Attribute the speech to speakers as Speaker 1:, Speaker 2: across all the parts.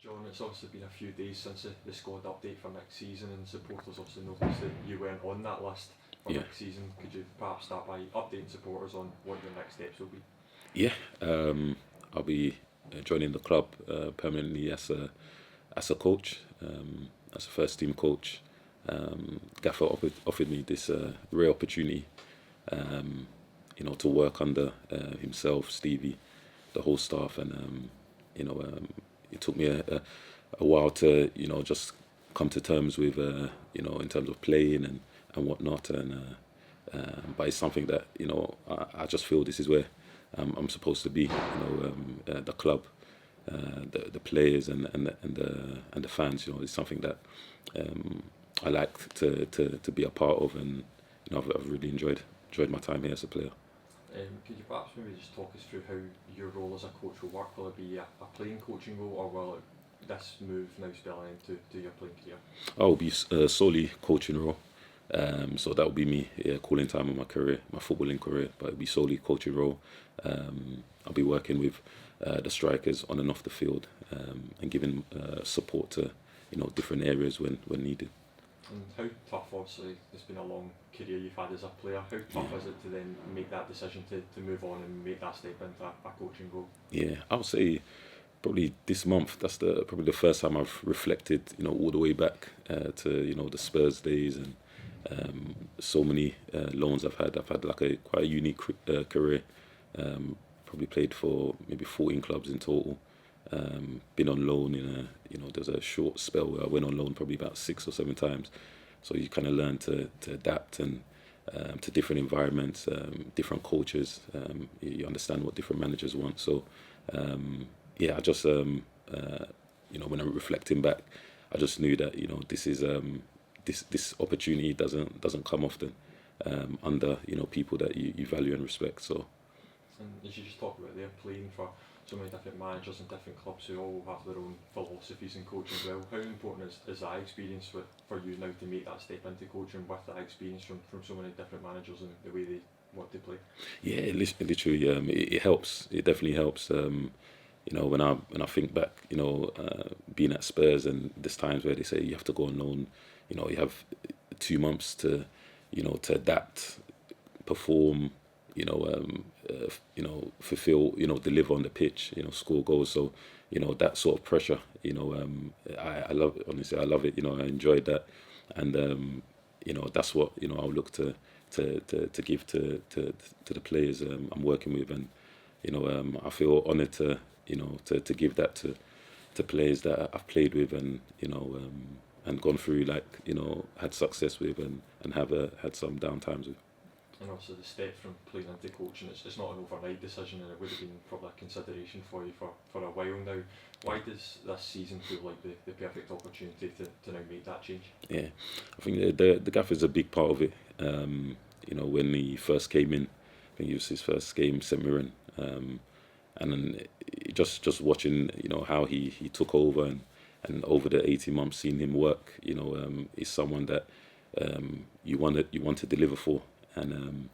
Speaker 1: John, it's obviously been a few days since the squad update for next season, and supporters obviously noticed that you weren't on that list for next season. Could you perhaps start by updating supporters on what your next steps will be?
Speaker 2: Yeah, I'll be joining the club permanently as a coach, as a first team coach. Gaffer offered me this rare opportunity, to work under himself, Stevie, the whole staff, and it took me a while to just come to terms with in terms of playing and whatnot, and but it's something that I just feel this is where I'm supposed to be. The club, the players and the fans. It's something that I like to be a part of, and I've really enjoyed my time here as a player.
Speaker 1: Could you perhaps maybe just talk us through how your role as a coach will work? Will it be a playing coaching role, or will this move now spell an end to your playing career?
Speaker 2: I'll be solely coaching role. So that will be me calling time on my career, my footballing career, but it'll be solely coaching role. I'll be working with the strikers on and off the field, and giving support to different areas when needed.
Speaker 1: And how tough, obviously, it's been a long career you've had as a player, how tough is it to then make that decision to move on and make that step into a coaching role?
Speaker 2: Yeah, I would say probably this month, that's probably the first time I've reflected, all the way back to, the Spurs days, and so many loans I've had. I've had like quite a unique career. Probably played for maybe 14 clubs in total. Been on loan there's a short spell where I went on loan probably about 6 or 7 times. So you kind of learn to adapt and to different environments, different cultures. You understand what different managers want. So I just when I'm reflecting back, I just knew that this is this opportunity doesn't come often under people that you value and respect. So.
Speaker 1: And as you just talked about, they're playing for so many different managers and different clubs who all have their own philosophies in coaching as well. How important is that experience for you now to make that step into coaching with that experience from so many different managers and the way they want to play?
Speaker 2: Yeah, literally, it helps. It definitely helps. When I think back, being at Spurs, and there's times where they say you have to go on loan. You have 2 months to adapt, perform. Fulfill, deliver on the pitch, score goals. So, that sort of pressure, I love it. Honestly, I love it. I enjoyed that, and that's what I'll look to give to the players I'm working with, and I feel honoured to give that to players that I've played with, and and gone through, had success with, and have had some down times with.
Speaker 1: And also the step from playing into coaching, it's not an overnight decision, and it would have been probably a consideration for you for a while now. Why does this season feel like the perfect opportunity to now make that change? Yeah,
Speaker 2: I think the gaffer is a big part of it. When he first came in, I think it was his first game, St Mirren, and then just watching how he took over, and over the 18 months seeing him work, is someone that you want to deliver for. And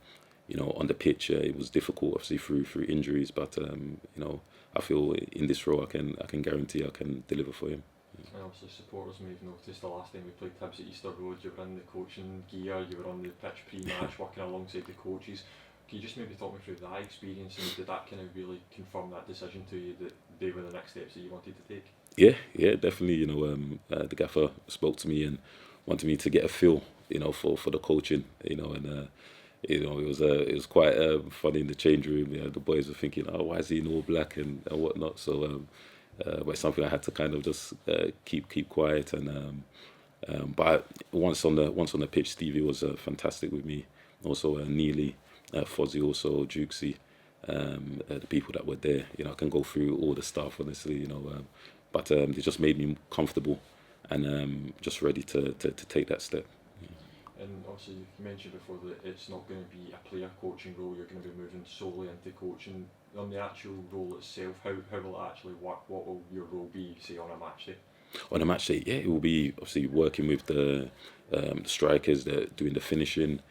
Speaker 2: on the pitch, it was difficult, obviously through injuries. But I feel in this role, I can guarantee I can deliver for him.
Speaker 1: And obviously, supporters may have noticed the last time we played Hibs at Easter Road, you were in the coaching gear, you were on the pitch pre-match, working alongside the coaches. Can you just maybe talk me through that experience, and did that kind of really confirm that decision to you that they were the next steps that you wanted to take?
Speaker 2: Yeah, definitely. The gaffer spoke to me and wanted me to get a feel, for the coaching, and. It was quite funny in the change room. The boys were thinking, "Oh, why is he in all black and whatnot?" So, but it's something I had to kind of just keep quiet. And but once on the pitch, Stevie was fantastic with me. Also, Neely, Fozzie, also Jukesy, the people that were there. I can go through all the stuff, honestly. But they just made me comfortable and just ready to take that step.
Speaker 1: And obviously you mentioned before that it's not going to be a player coaching role, you're going to be moving solely into coaching. On the actual role itself, how will it actually work? What will your role be, say, on a match day?
Speaker 2: On a match day, yeah, it will be obviously working with the strikers, doing the finishing,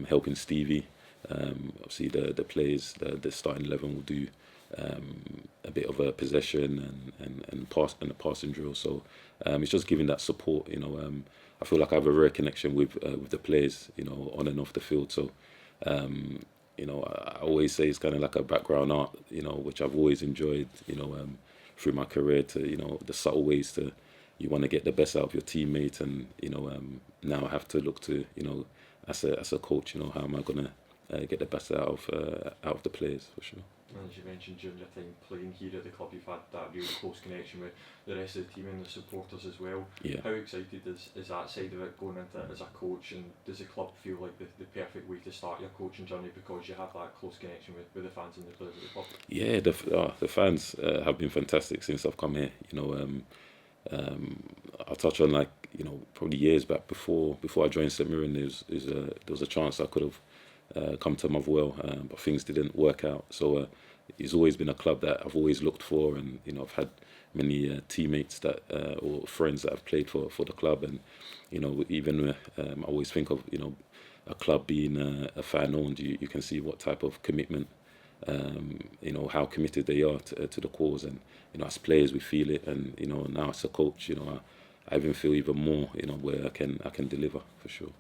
Speaker 2: helping Stevie. Obviously the players, the starting 11 will do a bit of a possession and a passing drill. So it's just giving that support. I feel like I have a rare connection with the players, on and off the field. So I always say it's kind of like a background art, which I've always enjoyed, through my career, to the subtle ways to you want to get the best out of your teammate, and now I have to look to as a coach, how am I gonna get the best out of the players, for sure.
Speaker 1: And as you mentioned, during your time playing here at the club, you've had that really close connection with the rest of the team and the supporters as well.
Speaker 2: Yeah.
Speaker 1: How excited is that side of it going into it as a coach, and does the club feel like the perfect way to start your coaching journey because you have that close connection with the fans and the players of the club?
Speaker 2: Yeah, the fans have been fantastic since I've come here. I'll touch on, like, probably years back before I joined St Mirren, there was a chance I could have come to Motherwell, but things didn't work out. So it's always been a club that I've always looked for, and I've had many teammates that or friends that have played for the club, and even I always think of a club being a fan owned. You can see what type of commitment, how committed they are to the cause, and as players we feel it, and now as a coach, I even feel even more, where I can deliver, for sure.